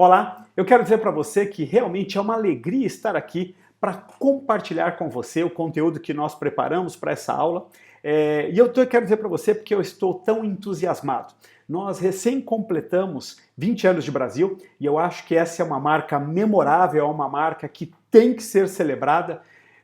Olá, eu quero dizer para você que realmente é uma alegria estar aqui para compartilhar com você o conteúdo que nós preparamos para essa aula. Quero dizer para você porque eu estou tão entusiasmado. Nós recém completamos 20 anos de Brasil e eu acho que essa é uma marca memorável, é uma marca que tem que ser celebrada,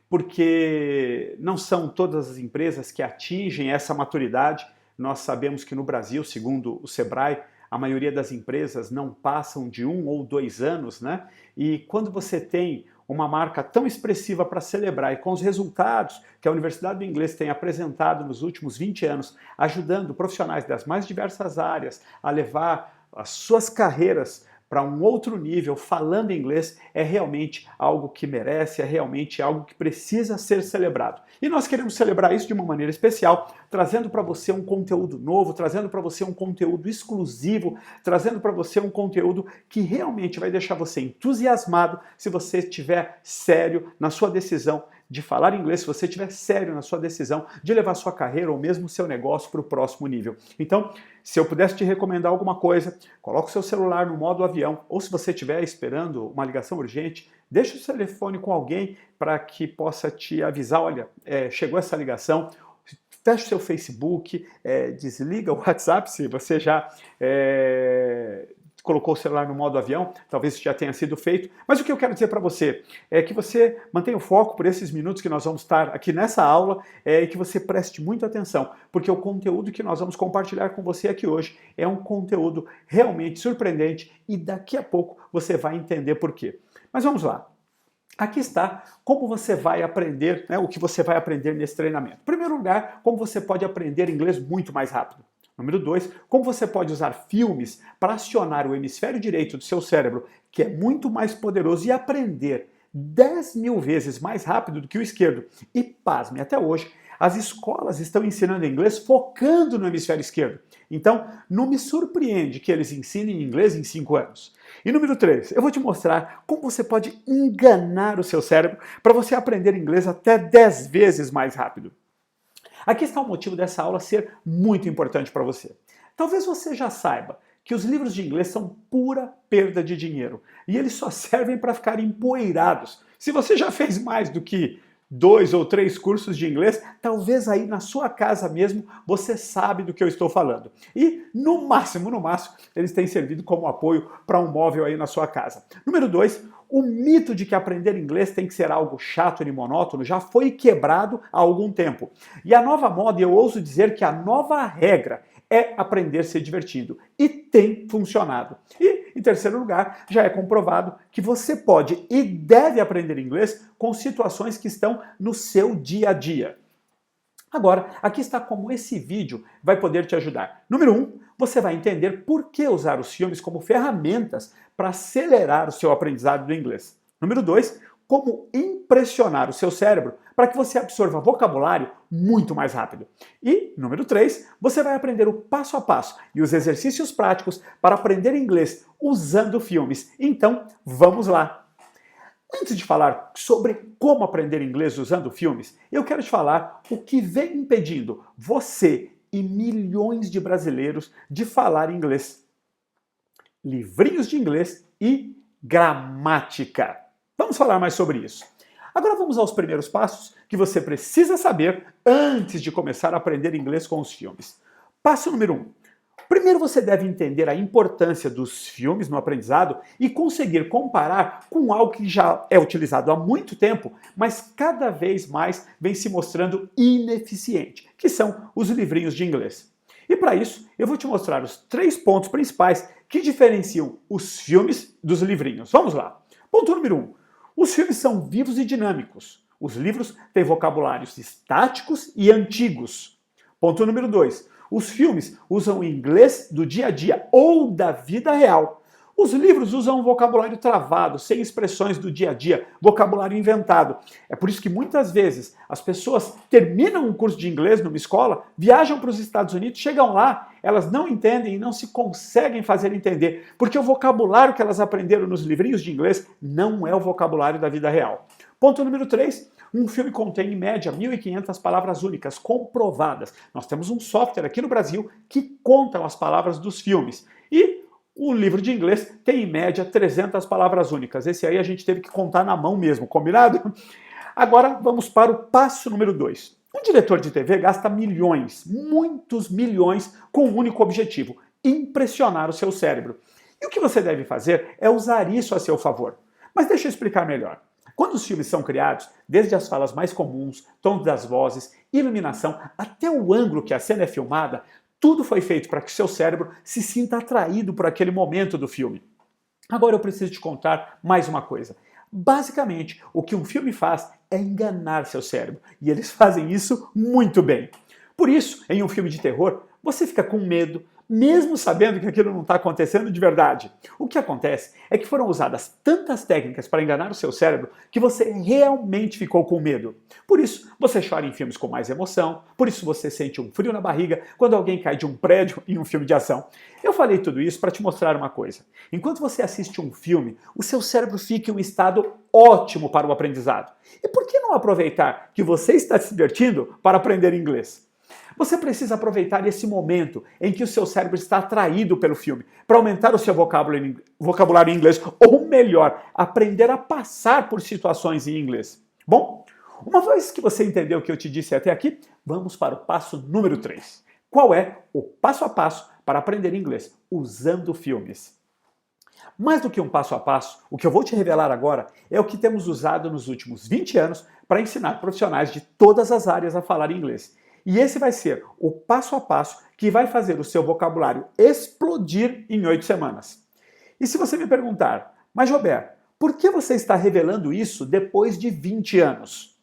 porque não são todas as empresas que atingem essa maturidade. Nós sabemos que no Brasil, segundo o Sebrae, a maioria das empresas não passam de 1 ou 2 anos, né? E quando você tem uma marca tão expressiva para celebrar e com os resultados que a Universidade do Inglês tem apresentado nos últimos 20 anos, ajudando profissionais das mais diversas áreas a levar as suas carreiras para um outro nível, falando inglês, é realmente algo que merece, é realmente algo que precisa ser celebrado. E nós queremos celebrar isso de uma maneira especial, trazendo para você um conteúdo novo, trazendo para você um conteúdo exclusivo, trazendo para você um conteúdo que realmente vai deixar você entusiasmado se você estiver sério na sua decisão de falar inglês, se você estiver sério na sua decisão de levar sua carreira ou mesmo seu negócio para o próximo nível. Então, se eu pudesse te recomendar alguma coisa, coloque o seu celular no modo avião, ou se você estiver esperando uma ligação urgente, deixe o telefone com alguém para que possa te avisar, olha, chegou essa ligação. Feche o seu Facebook, desliga o WhatsApp se você já colocou o celular no modo avião, talvez isso já tenha sido feito, mas o que eu quero dizer para você é que você mantenha o foco por esses minutos que nós vamos estar aqui nessa aula e que você preste muita atenção, porque o conteúdo que nós vamos compartilhar com você aqui hoje é um conteúdo realmente surpreendente e daqui a pouco você vai entender por quê. Mas vamos lá. Aqui está como você vai aprender, o que você vai aprender nesse treinamento. Em primeiro lugar, como você pode aprender inglês muito mais rápido. Número 2, como você pode usar filmes para acionar o hemisfério direito do seu cérebro, que é muito mais poderoso, e aprender 10.000 vezes mais rápido do que o esquerdo. E pasme, até hoje, as escolas estão ensinando inglês focando no hemisfério esquerdo. Então, não me surpreende que eles ensinem inglês em 5 anos. E número 3, eu vou te mostrar como você pode enganar o seu cérebro para você aprender inglês até 10 vezes mais rápido. Aqui está o motivo dessa aula ser muito importante para você. Talvez você já saiba que os livros de inglês são pura perda de dinheiro e eles só servem para ficar empoeirados. Se você já fez mais do que 2 ou 3 cursos de inglês, talvez aí na sua casa mesmo você sabe do que eu estou falando. E no máximo, eles têm servido como apoio para um móvel aí na sua casa. Número 2, o mito de que aprender inglês tem que ser algo chato e monótono já foi quebrado há algum tempo. E a nova moda, e eu ouso dizer que a nova regra, é aprender se divertindo. E tem funcionado. E, em terceiro lugar, já é comprovado que você pode e deve aprender inglês com situações que estão no seu dia a dia. Agora, aqui está como esse vídeo vai poder te ajudar. Número 1, você vai entender por que usar os filmes como ferramentas para acelerar o seu aprendizado do inglês. Número 2, como impressionar o seu cérebro para que você absorva vocabulário muito mais rápido. E, número 3, você vai aprender o passo a passo e os exercícios práticos para aprender inglês usando filmes. Então, vamos lá! Antes de falar sobre como aprender inglês usando filmes, eu quero te falar o que vem impedindo você e milhões de brasileiros de falar inglês. Livrinhos de inglês e gramática. Vamos falar mais sobre isso. Agora vamos aos primeiros passos que você precisa saber antes de começar a aprender inglês com os filmes. Passo número 1. Primeiro você deve entender a importância dos filmes no aprendizado e conseguir comparar com algo que já é utilizado há muito tempo, mas cada vez mais vem se mostrando ineficiente, que são os livrinhos de inglês. E para isso, eu vou te mostrar os 3 pontos principais que diferenciam os filmes dos livrinhos. Vamos lá. Ponto número 1. Os filmes são vivos e dinâmicos. Os livros têm vocabulários estáticos e antigos. Ponto número 2. Os filmes usam o inglês do dia a dia ou da vida real. Os livros usam um vocabulário travado, sem expressões do dia a dia, vocabulário inventado. É por isso que muitas vezes as pessoas terminam um curso de inglês numa escola, viajam para os Estados Unidos, chegam lá, elas não entendem e não se conseguem fazer entender, porque o vocabulário que elas aprenderam nos livrinhos de inglês não é o vocabulário da vida real. Ponto número 3. Um filme contém, em média, 1.500 palavras únicas, comprovadas. Nós temos um software aqui no Brasil que conta as palavras dos filmes. E O livro de inglês tem, em média, 300 palavras únicas. Esse aí a gente teve que contar na mão mesmo, combinado? Agora, vamos para o passo número 2. Um diretor de TV gasta milhões, muitos milhões, com um único objetivo: impressionar o seu cérebro. E o que você deve fazer é usar isso a seu favor. Mas deixa eu explicar melhor. Quando os filmes são criados, desde as falas mais comuns, tons das vozes, iluminação, até o ângulo que a cena é filmada, tudo foi feito para que seu cérebro se sinta atraído por aquele momento do filme. Agora eu preciso te contar mais uma coisa. Basicamente, o que um filme faz é enganar seu cérebro, e eles fazem isso muito bem. Por isso, em um filme de terror, você fica com medo, mesmo sabendo que aquilo não está acontecendo de verdade. O que acontece é que foram usadas tantas técnicas para enganar o seu cérebro que você realmente ficou com medo. Por isso, você chora em filmes com mais emoção, por isso você sente um frio na barriga quando alguém cai de um prédio em um filme de ação. Eu falei tudo isso para te mostrar uma coisa. Enquanto você assiste um filme, o seu cérebro fica em um estado ótimo para o aprendizado. E por que não aproveitar que você está se divertindo para aprender inglês? Você precisa aproveitar esse momento em que o seu cérebro está atraído pelo filme para aumentar o seu vocabulário em inglês, ou melhor, aprender a passar por situações em inglês. Bom, uma vez que você entendeu o que eu te disse até aqui, vamos para o passo número 3. Qual é o passo a passo para aprender inglês usando filmes? Mais do que um passo a passo, o que eu vou te revelar agora é o que temos usado nos últimos 20 anos para ensinar profissionais de todas as áreas a falar inglês. E esse vai ser o passo a passo que vai fazer o seu vocabulário explodir em 8 semanas. E se você me perguntar, mas Roberto, por que você está revelando isso depois de 20 anos?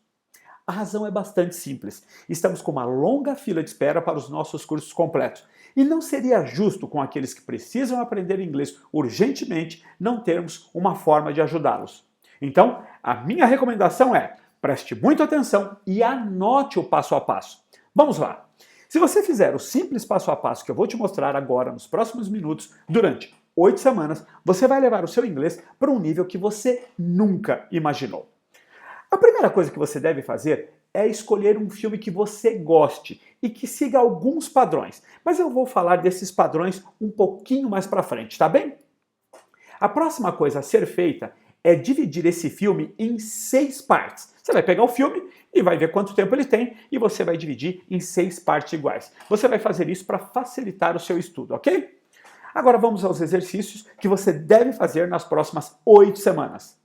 A razão é bastante simples. Estamos com uma longa fila de espera para os nossos cursos completos. E não seria justo com aqueles que precisam aprender inglês urgentemente não termos uma forma de ajudá-los. Então, a minha recomendação é: preste muita atenção e anote o passo a passo. Vamos lá! Se você fizer o simples passo a passo que eu vou te mostrar agora nos próximos minutos, durante 8 semanas, você vai levar o seu inglês para um nível que você nunca imaginou. A primeira coisa que você deve fazer é escolher um filme que você goste e que siga alguns padrões. Mas eu vou falar desses padrões um pouquinho mais para frente, tá bem? A próxima coisa a ser feita é dividir esse filme em 6 partes. Você vai pegar o filme e vai ver quanto tempo ele tem e você vai dividir em 6 partes iguais. Você vai fazer isso para facilitar o seu estudo, ok? Agora vamos aos exercícios que você deve fazer nas próximas 8 semanas.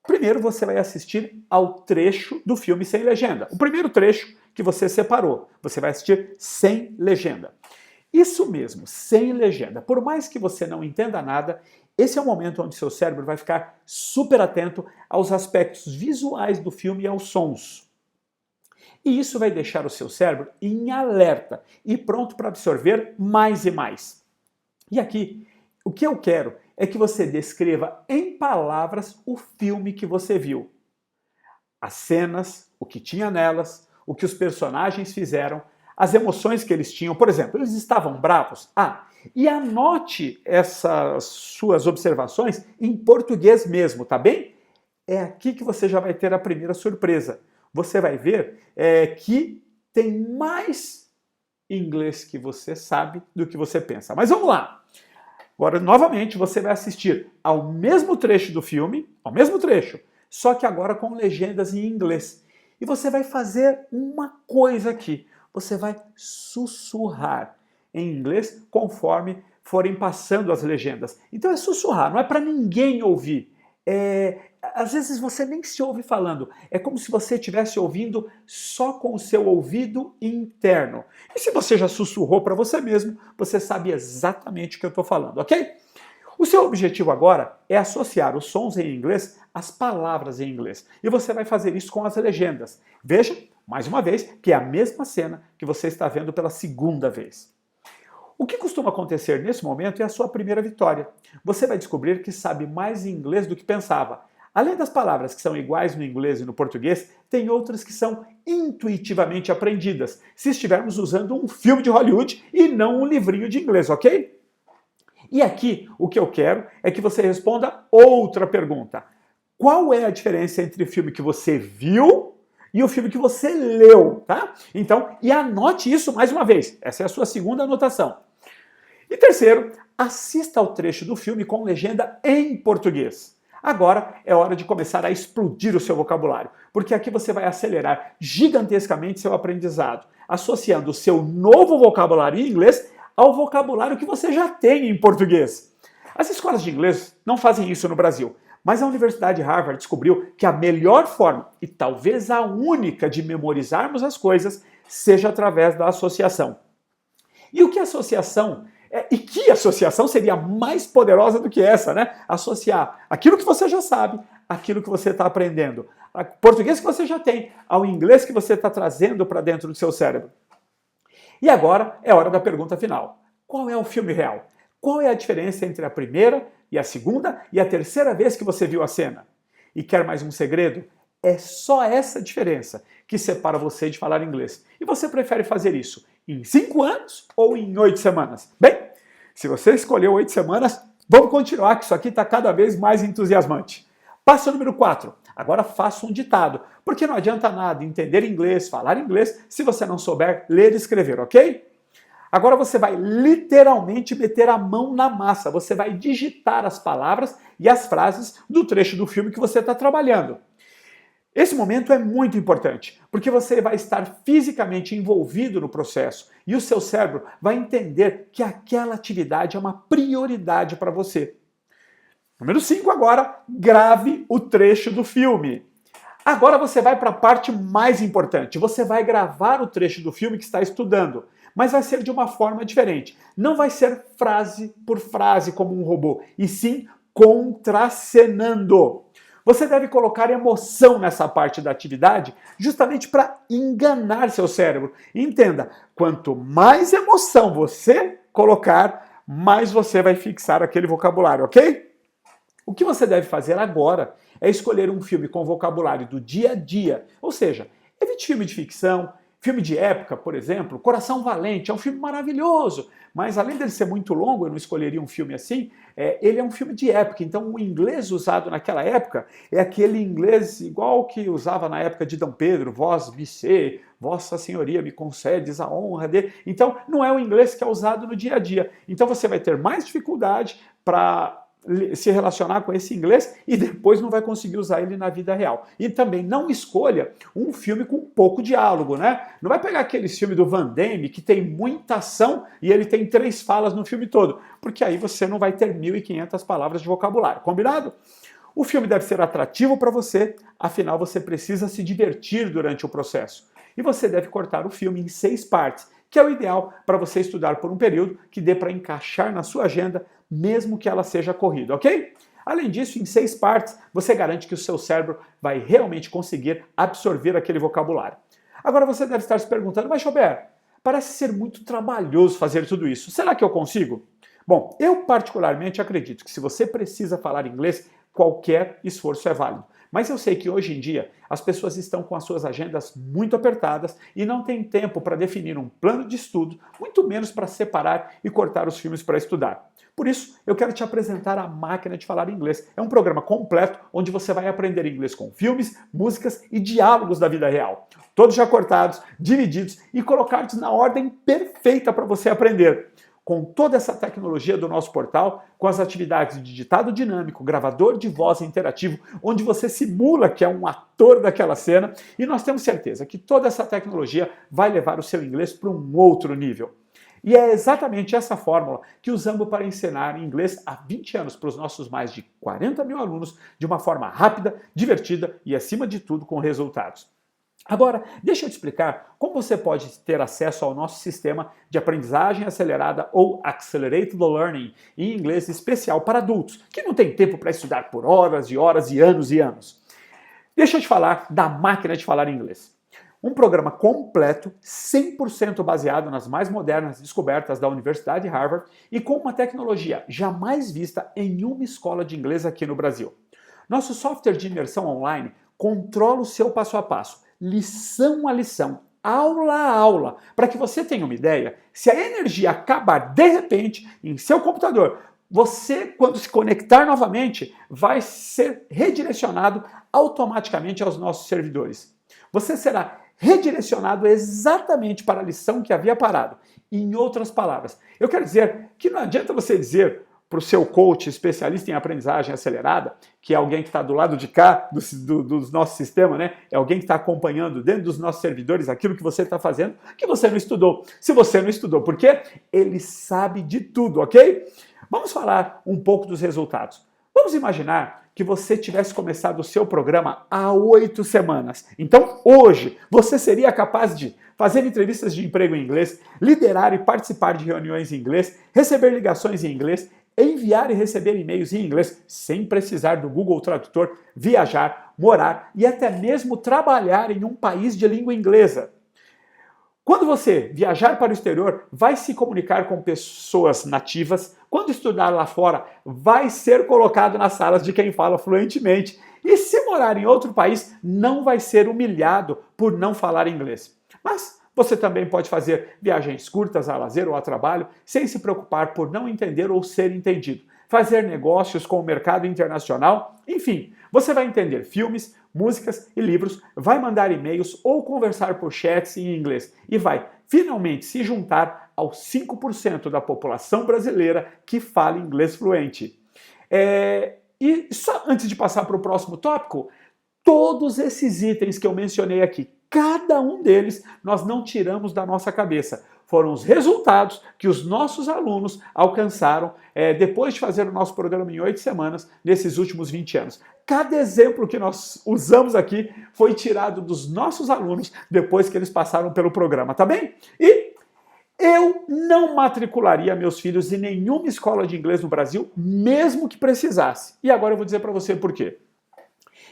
Primeiro você vai assistir ao trecho do filme sem legenda. O primeiro trecho que você separou, você vai assistir sem legenda. Isso mesmo, sem legenda. Por mais que você não entenda nada, esse é o momento onde seu cérebro vai ficar super atento aos aspectos visuais do filme e aos sons. E isso vai deixar o seu cérebro em alerta e pronto para absorver mais e mais. E aqui, o que eu quero é que você descreva em palavras o filme que você viu. As cenas, o que tinha nelas, o que os personagens fizeram, as emoções que eles tinham. Por exemplo, eles estavam bravos? E anote essas suas observações em português mesmo, tá bem? É aqui que você já vai ter a primeira surpresa. Você vai ver que tem mais inglês que você sabe do que você pensa. Mas vamos lá! Agora, novamente, você vai assistir ao mesmo trecho do filme, ao mesmo trecho, só que agora com legendas em inglês. E você vai fazer uma coisa aqui. Você vai sussurrar em inglês conforme forem passando as legendas. Então é sussurrar, não é para ninguém ouvir. Às vezes você nem se ouve falando. É como se você estivesse ouvindo só com o seu ouvido interno. E se você já sussurrou para você mesmo, você sabe exatamente o que eu estou falando, ok? O seu objetivo agora é associar os sons em inglês às palavras em inglês. E você vai fazer isso com as legendas. Veja, mais uma vez, que é a mesma cena que você está vendo pela segunda vez. O que costuma acontecer nesse momento é a sua primeira vitória. Você vai descobrir que sabe mais inglês do que pensava. Além das palavras que são iguais no inglês e no português, tem outras que são intuitivamente aprendidas, se estivermos usando um filme de Hollywood e não um livrinho de inglês, ok? E aqui, o que eu quero é que você responda outra pergunta. Qual é a diferença entre o filme que você viu e o filme que você leu, tá? Então, e anote isso mais uma vez. Essa é a sua segunda anotação. E terceiro, assista ao trecho do filme com legenda em português. Agora é hora de começar a explodir o seu vocabulário, porque aqui você vai acelerar gigantescamente seu aprendizado, associando o seu novo vocabulário em inglês ao vocabulário que você já tem em português. As escolas de inglês não fazem isso no Brasil, mas a Universidade de Harvard descobriu que a melhor forma, e talvez a única, de memorizarmos as coisas seja através da associação. E o que associação e que associação seria mais poderosa do que essa, né? Associar aquilo que você já sabe, aquilo que você está aprendendo, o português que você já tem, ao inglês que você está trazendo para dentro do seu cérebro. E agora é hora da pergunta final. Qual é o filme real? Qual é a diferença entre a primeira e a segunda e a terceira vez que você viu a cena? E quer mais um segredo? É só essa diferença que separa você de falar inglês. E você prefere fazer isso em 5 anos ou em 8 semanas? Bem, se você escolheu 8 semanas, vamos continuar, que isso aqui está cada vez mais entusiasmante. Passo número 4. Agora faça um ditado, porque não adianta nada entender inglês, falar inglês, se você não souber ler e escrever, ok? Agora você vai literalmente meter a mão na massa, você vai digitar as palavras e as frases do trecho do filme que você está trabalhando. Esse momento é muito importante, porque você vai estar fisicamente envolvido no processo e o seu cérebro vai entender que aquela atividade é uma prioridade para você. Número 5 agora, grave o trecho do filme. Agora você vai para a parte mais importante, você vai gravar o trecho do filme que está estudando, mas vai ser de uma forma diferente. Não vai ser frase por frase como um robô, e sim contracenando. Você deve colocar emoção nessa parte da atividade justamente para enganar seu cérebro. Entenda, quanto mais emoção você colocar, mais você vai fixar aquele vocabulário, ok? O que você deve fazer agora é escolher um filme com vocabulário do dia a dia, ou seja, evite filme de ficção, filme de época, por exemplo. Coração Valente é um filme maravilhoso, mas além dele ser muito longo, eu não escolheria um filme assim, ele é um filme de época, então o inglês usado naquela época é aquele inglês igual que usava na época de Dom Pedro, vós me sei, Vossa Senhoria me concedes a honra de... Então não é o inglês que é usado no dia a dia, então você vai ter mais dificuldade para se relacionar com esse inglês e depois não vai conseguir usar ele na vida real. E também não escolha um filme com pouco diálogo, né? Não vai pegar aquele filme do Van Damme que tem muita ação e ele tem 3 falas no filme todo, porque aí você não vai ter 1.500 palavras de vocabulário, combinado? O filme deve ser atrativo para você, afinal você precisa se divertir durante o processo. E você deve cortar o filme em 6 partes, que é o ideal para você estudar por um período que dê para encaixar na sua agenda, mesmo que ela seja corrida, ok? Além disso, em 6 partes, você garante que o seu cérebro vai realmente conseguir absorver aquele vocabulário. Agora você deve estar se perguntando, mas Joubert, parece ser muito trabalhoso fazer tudo isso. Será que eu consigo? Bom, eu particularmente acredito que se você precisa falar inglês, qualquer esforço é válido. Mas eu sei que hoje em dia as pessoas estão com as suas agendas muito apertadas e não têm tempo para definir um plano de estudo, muito menos para separar e cortar os filmes para estudar. Por isso, eu quero te apresentar a Máquina de Falar Inglês. É um programa completo onde você vai aprender inglês com filmes, músicas e diálogos da vida real. Todos já cortados, divididos e colocados na ordem perfeita para você aprender. Com toda essa tecnologia do nosso portal, com as atividades de ditado dinâmico, gravador de voz interativo, onde você simula que é um ator daquela cena, e nós temos certeza que toda essa tecnologia vai levar o seu inglês para um outro nível. E é exatamente essa fórmula que usamos para ensinar inglês há 20 anos para os nossos mais de 40 mil alunos de uma forma rápida, divertida e, acima de tudo, com resultados. Agora, deixa eu te explicar como você pode ter acesso ao nosso sistema de aprendizagem acelerada ou Accelerated Learning, em inglês especial para adultos, que não tem tempo para estudar por horas e horas e anos. Deixa eu te falar da Máquina de Falar Inglês. Um programa completo, 100% baseado nas mais modernas descobertas da Universidade de Harvard e com uma tecnologia jamais vista em uma escola de inglês aqui no Brasil. Nosso software de imersão online controla o seu passo a passo, lição a lição, aula a aula, para que você tenha uma ideia, se a energia acabar de repente em seu computador, você, quando se conectar novamente, vai ser redirecionado automaticamente aos nossos servidores. Você será redirecionado exatamente para a lição que havia parado. Em outras palavras, eu quero dizer que não adianta você dizer para o seu coach especialista em aprendizagem acelerada, que é alguém que está do lado de cá do nosso sistema, né? É alguém que está acompanhando dentro dos nossos servidores aquilo que você está fazendo, que você não estudou. Se você não estudou, por quê? Ele sabe de tudo, ok? Vamos falar um pouco dos resultados. Vamos imaginar que você tivesse começado o seu programa há 8 semanas. Então, hoje, você seria capaz de fazer entrevistas de emprego em inglês, liderar e participar de reuniões em inglês, receber ligações em inglês, enviar e receber e-mails em inglês sem precisar do Google Tradutor, viajar, morar e até mesmo trabalhar em um país de língua inglesa. Quando você viajar para o exterior, vai se comunicar com pessoas nativas. Quando estudar lá fora, vai ser colocado nas salas de quem fala fluentemente. E se morar em outro país, não vai ser humilhado por não falar inglês. Mas você também pode fazer viagens curtas a lazer ou a trabalho, sem se preocupar por não entender ou ser entendido. Fazer negócios com o mercado internacional, enfim, você vai entender filmes, músicas e livros, vai mandar e-mails ou conversar por chats em inglês e vai finalmente se juntar aos 5% da população brasileira que fala inglês fluente. E só antes de passar para o próximo tópico, todos esses itens que eu mencionei aqui, cada um deles nós não tiramos da nossa cabeça. Foram os resultados que os nossos alunos alcançaram depois de fazer o nosso programa em 8 semanas, nesses últimos 20 anos. Cada exemplo que nós usamos aqui foi tirado dos nossos alunos depois que eles passaram pelo programa, tá bem? E eu não matricularia meus filhos em nenhuma escola de inglês no Brasil, mesmo que precisasse. E agora eu vou dizer para você por quê.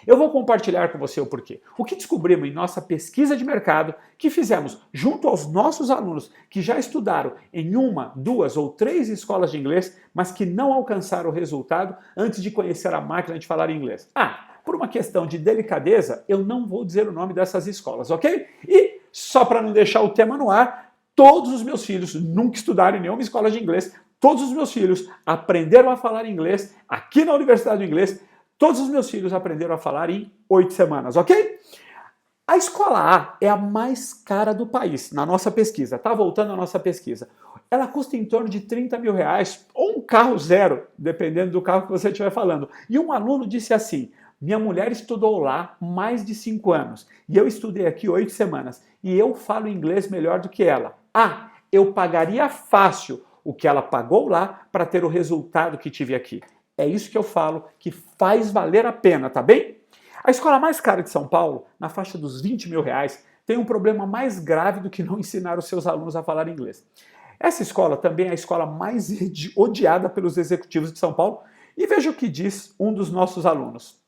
Eu vou compartilhar com você o porquê. O que descobrimos em nossa pesquisa de mercado que fizemos junto aos nossos alunos que já estudaram em 1, 2 ou 3 escolas de inglês, mas que não alcançaram o resultado antes de conhecer a máquina de falar inglês. Por uma questão de delicadeza, eu não vou dizer o nome dessas escolas, ok? E, só para não deixar o tema no ar, todos os meus filhos nunca estudaram em nenhuma escola de inglês, todos os meus filhos aprenderam a falar inglês aqui na Universidade do Inglês. Todos os meus filhos aprenderam a falar em 8 semanas, ok? A escola A é a mais cara do país, na nossa pesquisa, tá? Voltando à nossa pesquisa. Ela custa em torno de 30 mil reais, ou um carro zero, dependendo do carro que você estiver falando. E um aluno disse assim, minha mulher estudou lá mais de 5 anos, e eu estudei aqui 8 semanas, e eu falo inglês melhor do que ela. Eu pagaria fácil o que ela pagou lá para ter o resultado que tive aqui. É isso que eu falo, que faz valer a pena, tá bem? A escola mais cara de São Paulo, na faixa dos 20 mil reais, tem um problema mais grave do que não ensinar os seus alunos a falar inglês. Essa escola também é a escola mais odiada pelos executivos de São Paulo, e veja o que diz um dos nossos alunos.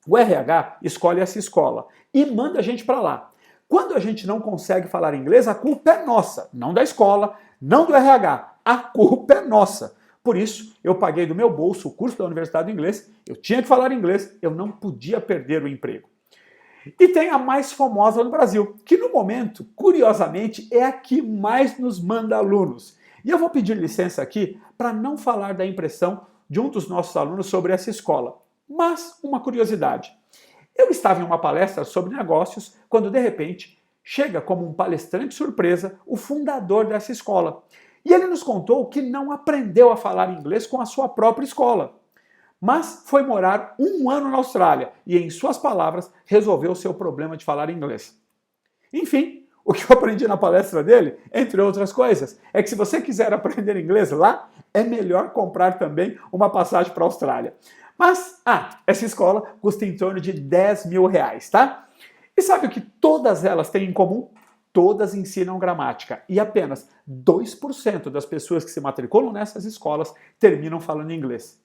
O RH escolhe essa escola e manda a gente para lá. Quando a gente não consegue falar inglês, a culpa é nossa, não da escola, não do RH, a culpa é nossa. Por isso, eu paguei do meu bolso o curso da Universidade do Inglês, eu tinha que falar inglês, eu não podia perder o emprego. E tem a mais famosa no Brasil, que no momento, curiosamente, é a que mais nos manda alunos. E eu vou pedir licença aqui para não falar da impressão de um dos nossos alunos sobre essa escola. Mas uma curiosidade. Eu estava em uma palestra sobre negócios quando, de repente, chega como um palestrante surpresa o fundador dessa escola. E ele nos contou que não aprendeu a falar inglês com a sua própria escola, mas foi morar 1 ano na Austrália e, em suas palavras, resolveu o seu problema de falar inglês. Enfim, o que eu aprendi na palestra dele, entre outras coisas, é que se você quiser aprender inglês lá, é melhor comprar também uma passagem para a Austrália. Mas, essa escola custa em torno de 10 mil reais, tá? E sabe o que todas elas têm em comum? Todas ensinam gramática e apenas 2% das pessoas que se matriculam nessas escolas terminam falando inglês.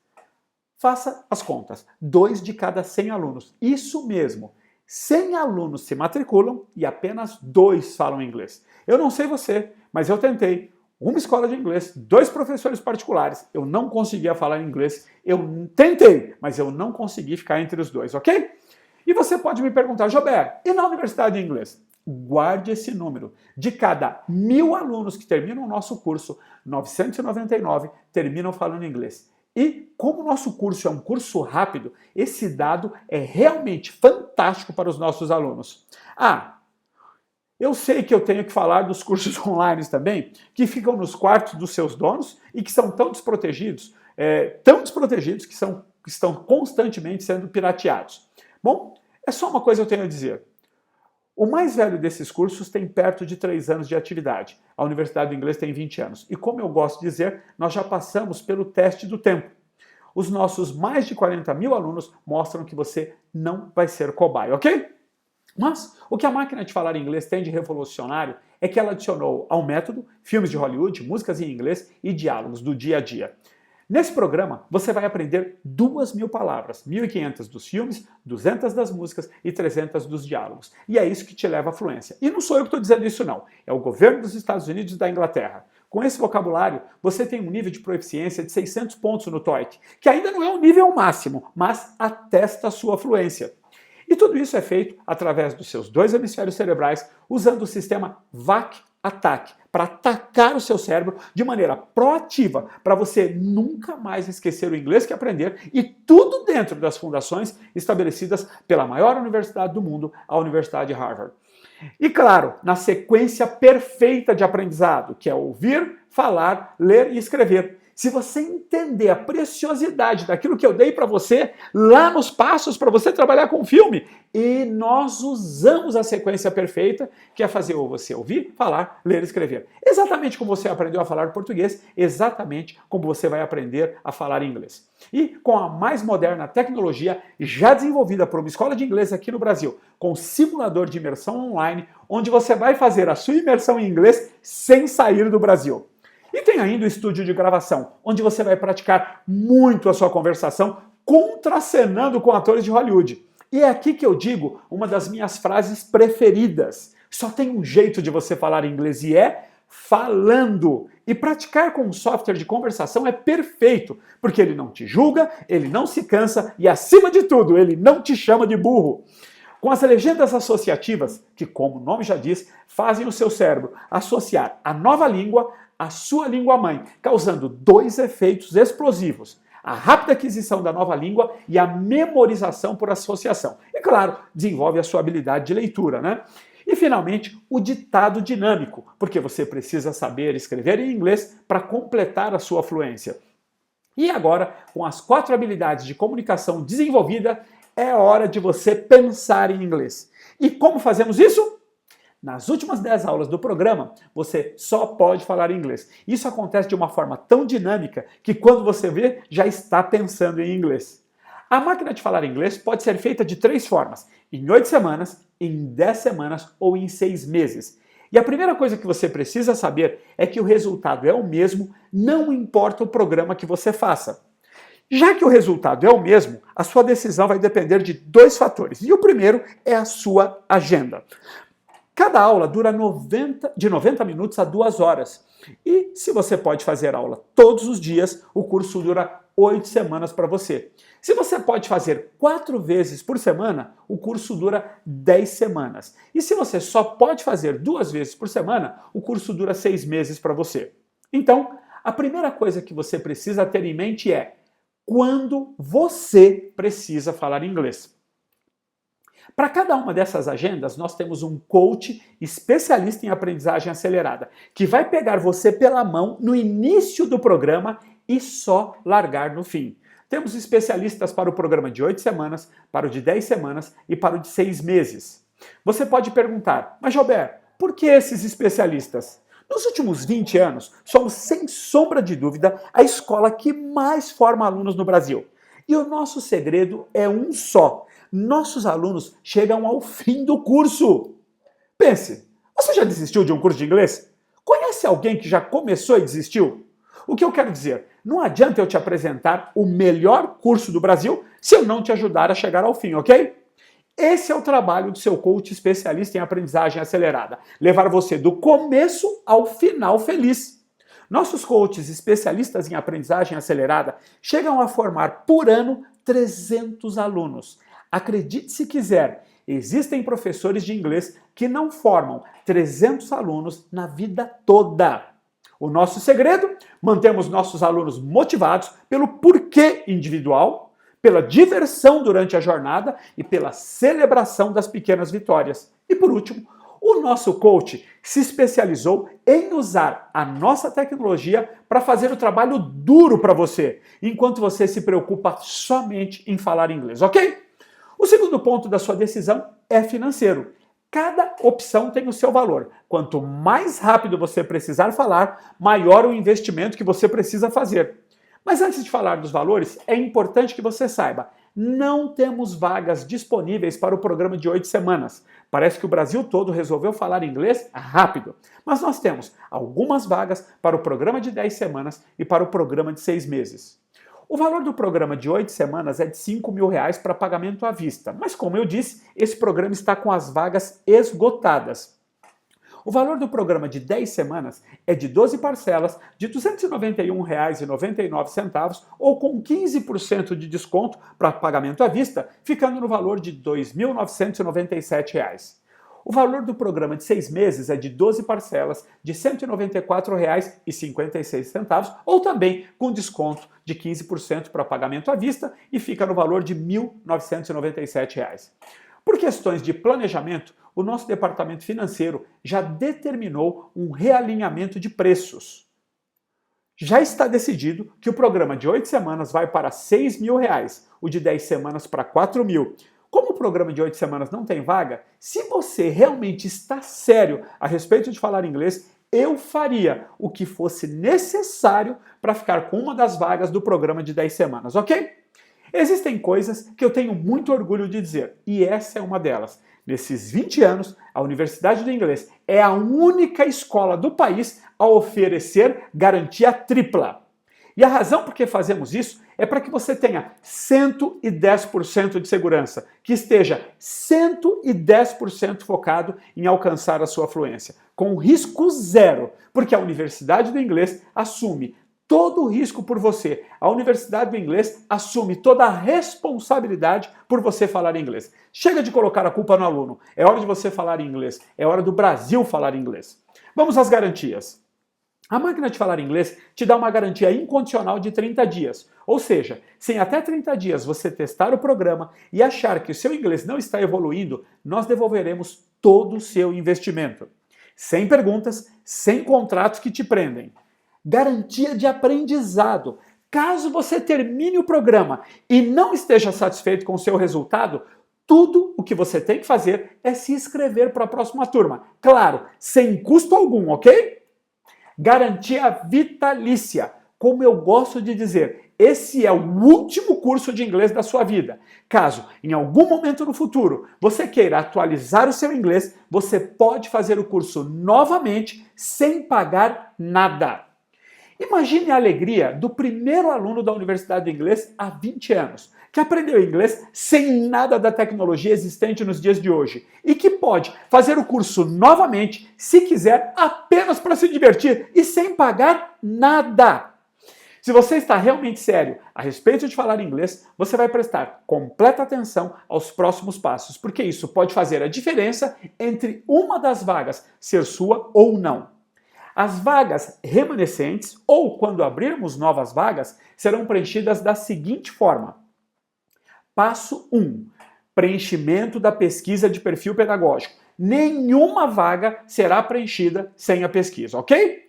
Faça as contas, 2 de cada 100 alunos. Isso mesmo, 100 alunos se matriculam e apenas 2 falam inglês. Eu não sei você, mas eu tentei. Uma escola de inglês, 2 professores particulares. Eu não conseguia falar inglês. Eu tentei, mas eu não consegui ficar entre os 2, ok? E você pode me perguntar, Jober, e na Universidade de Inglês? Guarde esse número. De cada 1000 alunos que terminam o nosso curso, 999 terminam falando inglês. E como o nosso curso é um curso rápido, esse dado é realmente fantástico para os nossos alunos. Eu sei que eu tenho que falar dos cursos online também, que ficam nos quartos dos seus donos e que são tão desprotegidos que estão constantemente sendo pirateados. Bom, é só uma coisa que eu tenho a dizer. O mais velho desses cursos tem perto de 3 anos de atividade. A Universidade do Inglês tem 20 anos. E como eu gosto de dizer, nós já passamos pelo teste do tempo. Os nossos mais de 40 mil alunos mostram que você não vai ser cobaia, ok? Mas o que a máquina de falar inglês tem de revolucionário é que ela adicionou ao método filmes de Hollywood, músicas em inglês e diálogos do dia a dia. Nesse programa, você vai aprender 2.000 palavras, 1.500 dos filmes, 200 das músicas e 300 dos diálogos. E é isso que te leva à fluência. E não sou eu que estou dizendo isso não, é o governo dos Estados Unidos e da Inglaterra. Com esse vocabulário, você tem um nível de proficiência de 600 pontos no TOEIC, que ainda não é o nível máximo, mas atesta a sua fluência. E tudo isso é feito através dos seus 2 hemisférios cerebrais, usando o sistema VAC-ATAC, para atacar o seu cérebro de maneira proativa, para você nunca mais esquecer o inglês que aprender, e tudo dentro das fundações estabelecidas pela maior universidade do mundo, a Universidade de Harvard. E claro, na sequência perfeita de aprendizado, que é ouvir, falar, ler e escrever. Se você entender a preciosidade daquilo que eu dei para você, lá nos passos para você trabalhar com filme, e nós usamos a sequência perfeita, que é fazer você ouvir, falar, ler e escrever. Exatamente como você aprendeu a falar português, exatamente como você vai aprender a falar inglês. E com a mais moderna tecnologia já desenvolvida por uma escola de inglês aqui no Brasil, com simulador de imersão online, onde você vai fazer a sua imersão em inglês sem sair do Brasil. E tem ainda o estúdio de gravação, onde você vai praticar muito a sua conversação, contracenando com atores de Hollywood. E é aqui que eu digo uma das minhas frases preferidas. Só tem um jeito de você falar inglês e é falando. E praticar com um software de conversação é perfeito, porque ele não te julga, ele não se cansa e, acima de tudo, ele não te chama de burro. Com as legendas associativas, que, como o nome já diz, fazem o seu cérebro associar a nova língua à sua língua-mãe, causando 2 efeitos explosivos: a rápida aquisição da nova língua e a memorização por associação. E, claro, desenvolve a sua habilidade de leitura, né? E, finalmente, o ditado dinâmico, porque você precisa saber escrever em inglês para completar a sua fluência. E agora, com as 4 habilidades de comunicação desenvolvidas, é hora de você pensar em inglês. E como fazemos isso? Nas últimas 10 aulas do programa, você só pode falar inglês. Isso acontece de uma forma tão dinâmica que quando você vê, já está pensando em inglês. A máquina de falar inglês pode ser feita de 3 formas: em 8 semanas, em 10 semanas ou em 6 meses. E a primeira coisa que você precisa saber é que o resultado é o mesmo, não importa o programa que você faça. Já que o resultado é o mesmo, a sua decisão vai depender de 2 fatores. E o primeiro é a sua agenda. Cada aula dura de 90 minutos a 2 horas. E se você pode fazer aula todos os dias, o curso dura 8 semanas para você. Se você pode fazer 4 vezes por semana, o curso dura 10 semanas. E se você só pode fazer 2 vezes por semana, o curso dura 6 meses para você. Então, a primeira coisa que você precisa ter em mente é quando você precisa falar inglês. Para cada uma dessas agendas, nós temos um coach especialista em aprendizagem acelerada, que vai pegar você pela mão no início do programa e só largar no fim. Temos especialistas para o programa de 8 semanas, para o de 10 semanas e para o de 6 meses. Você pode perguntar, mas Gilberto, por que esses especialistas? Nos últimos 20 anos, somos, sem sombra de dúvida, a escola que mais forma alunos no Brasil. E o nosso segredo é um só: nossos alunos chegam ao fim do curso. Pense, você já desistiu de um curso de inglês? Conhece alguém que já começou e desistiu? O que eu quero dizer? Não adianta eu te apresentar o melhor curso do Brasil se eu não te ajudar a chegar ao fim, ok? Esse é o trabalho do seu coach especialista em aprendizagem acelerada: levar você do começo ao final feliz. Nossos coaches especialistas em aprendizagem acelerada chegam a formar por ano 300 alunos. Acredite se quiser, existem professores de inglês que não formam 300 alunos na vida toda. O nosso segredo? Mantemos nossos alunos motivados pelo porquê individual, pela diversão durante a jornada e pela celebração das pequenas vitórias. E por último, O nosso coach se especializou em usar a nossa tecnologia para fazer o trabalho duro para você, enquanto você se preocupa somente em falar inglês, ok? O segundo ponto da sua decisão é financeiro. Cada opção tem o seu valor. Quanto mais rápido você precisar falar, maior o investimento que você precisa fazer. Mas antes de falar dos valores, é importante que você saiba, não temos vagas disponíveis para o programa de 8 semanas. Parece que o Brasil todo resolveu falar inglês rápido. Mas nós temos algumas vagas para o programa de 10 semanas e para o programa de 6 meses. O valor do programa de 8 semanas é de R$5.000 para pagamento à vista. Mas como eu disse, esse programa está com as vagas esgotadas. O valor do programa de 10 semanas é de 12 parcelas de R$ 291,99 ou com 15% de desconto para pagamento à vista, ficando no valor de R$ 2.997. O valor do programa de 6 meses é de 12 parcelas de R$ 194,56 ou também com desconto de 15% para pagamento à vista e fica no valor de R$ 1.997. Por questões de planejamento, o nosso departamento financeiro já determinou um realinhamento de preços. Já está decidido que o programa de 8 semanas vai para R$ 6.000, o de 10 semanas para R$ 4.000. Como o programa de 8 semanas não tem vaga, se você realmente está sério a respeito de falar inglês, eu faria o que fosse necessário para ficar com uma das vagas do programa de 10 semanas, ok? Existem coisas que eu tenho muito orgulho de dizer, e essa é uma delas. Nesses 20 anos, a Universidade do Inglês é a única escola do país a oferecer garantia tripla. E a razão por que fazemos isso é para que você tenha 110% de segurança, que esteja 110% focado em alcançar a sua fluência, com risco zero, porque a Universidade do Inglês assume todo o risco por você. A Universidade do Inglês assume toda a responsabilidade por você falar inglês. Chega de colocar a culpa no aluno. É hora de você falar inglês. É hora do Brasil falar inglês. Vamos às garantias. A máquina de falar inglês te dá uma garantia incondicional de 30 dias. Ou seja, se em até 30 dias você testar o programa e achar que o seu inglês não está evoluindo, nós devolveremos todo o seu investimento. Sem perguntas, sem contratos que te prendem. Garantia de aprendizado. Caso você termine o programa e não esteja satisfeito com o seu resultado, tudo o que você tem que fazer é se inscrever para a próxima turma. Claro, sem custo algum, ok? Garantia vitalícia. Como eu gosto de dizer, esse é o último curso de inglês da sua vida. Caso, em algum momento no futuro, você queira atualizar o seu inglês, você pode fazer o curso novamente sem pagar nada. Imagine a alegria do primeiro aluno da Universidade do Inglês há 20 anos, que aprendeu inglês sem nada da tecnologia existente nos dias de hoje e que pode fazer o curso novamente, se quiser, apenas para se divertir e sem pagar nada. Se você está realmente sério a respeito de falar inglês, você vai prestar completa atenção aos próximos passos, porque isso pode fazer a diferença entre uma das vagas ser sua ou não. As vagas remanescentes, ou quando abrirmos novas vagas, serão preenchidas da seguinte forma. Passo 1. Preenchimento da pesquisa de perfil pedagógico. Nenhuma vaga será preenchida sem a pesquisa, ok?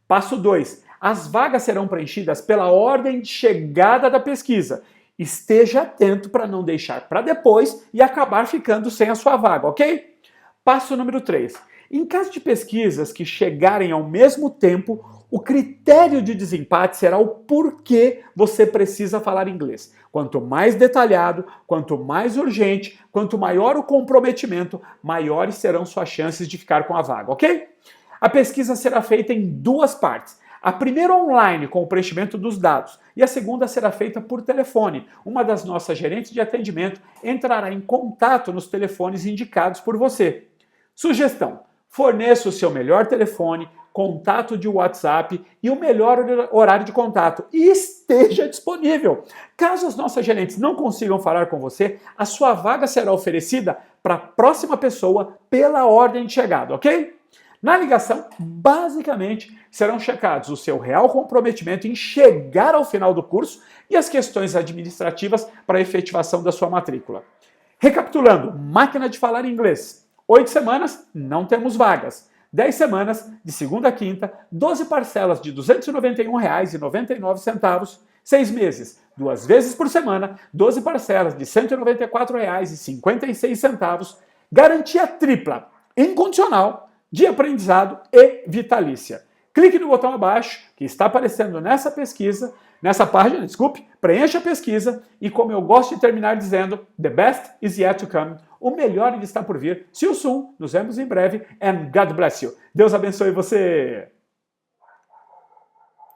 Passo 2. As vagas serão preenchidas pela ordem de chegada da pesquisa. Esteja atento para não deixar para depois e acabar ficando sem a sua vaga, ok? Passo número 3. Em caso de pesquisas que chegarem ao mesmo tempo, o critério de desempate será o porquê você precisa falar inglês. Quanto mais detalhado, quanto mais urgente, quanto maior o comprometimento, maiores serão suas chances de ficar com a vaga, ok? A pesquisa será feita em duas partes. A primeira online, com o preenchimento dos dados, e a segunda será feita por telefone. Uma das nossas gerentes de atendimento entrará em contato nos telefones indicados por você. Sugestão: forneça o seu melhor telefone, contato de WhatsApp e o melhor horário de contato e esteja disponível. Caso as nossas gerentes não consigam falar com você, a sua vaga será oferecida para a próxima pessoa pela ordem de chegada, ok? Na ligação, basicamente, serão checados o seu real comprometimento em chegar ao final do curso e as questões administrativas para a efetivação da sua matrícula. Recapitulando, máquina de falar inglês. 8 semanas, não temos vagas. 10 semanas, de segunda a quinta, 12 parcelas de R$ 291,99. 6 meses, 2 vezes por semana, 12 parcelas de R$ 194,56. Garantia tripla, incondicional, de aprendizado e vitalícia. Clique no botão abaixo, que está aparecendo nessa página, preencha a pesquisa e, como eu gosto de terminar dizendo, the best is yet to come. O melhor ainda está por vir. See you soon. Nos vemos em breve. And God bless you. Deus abençoe você.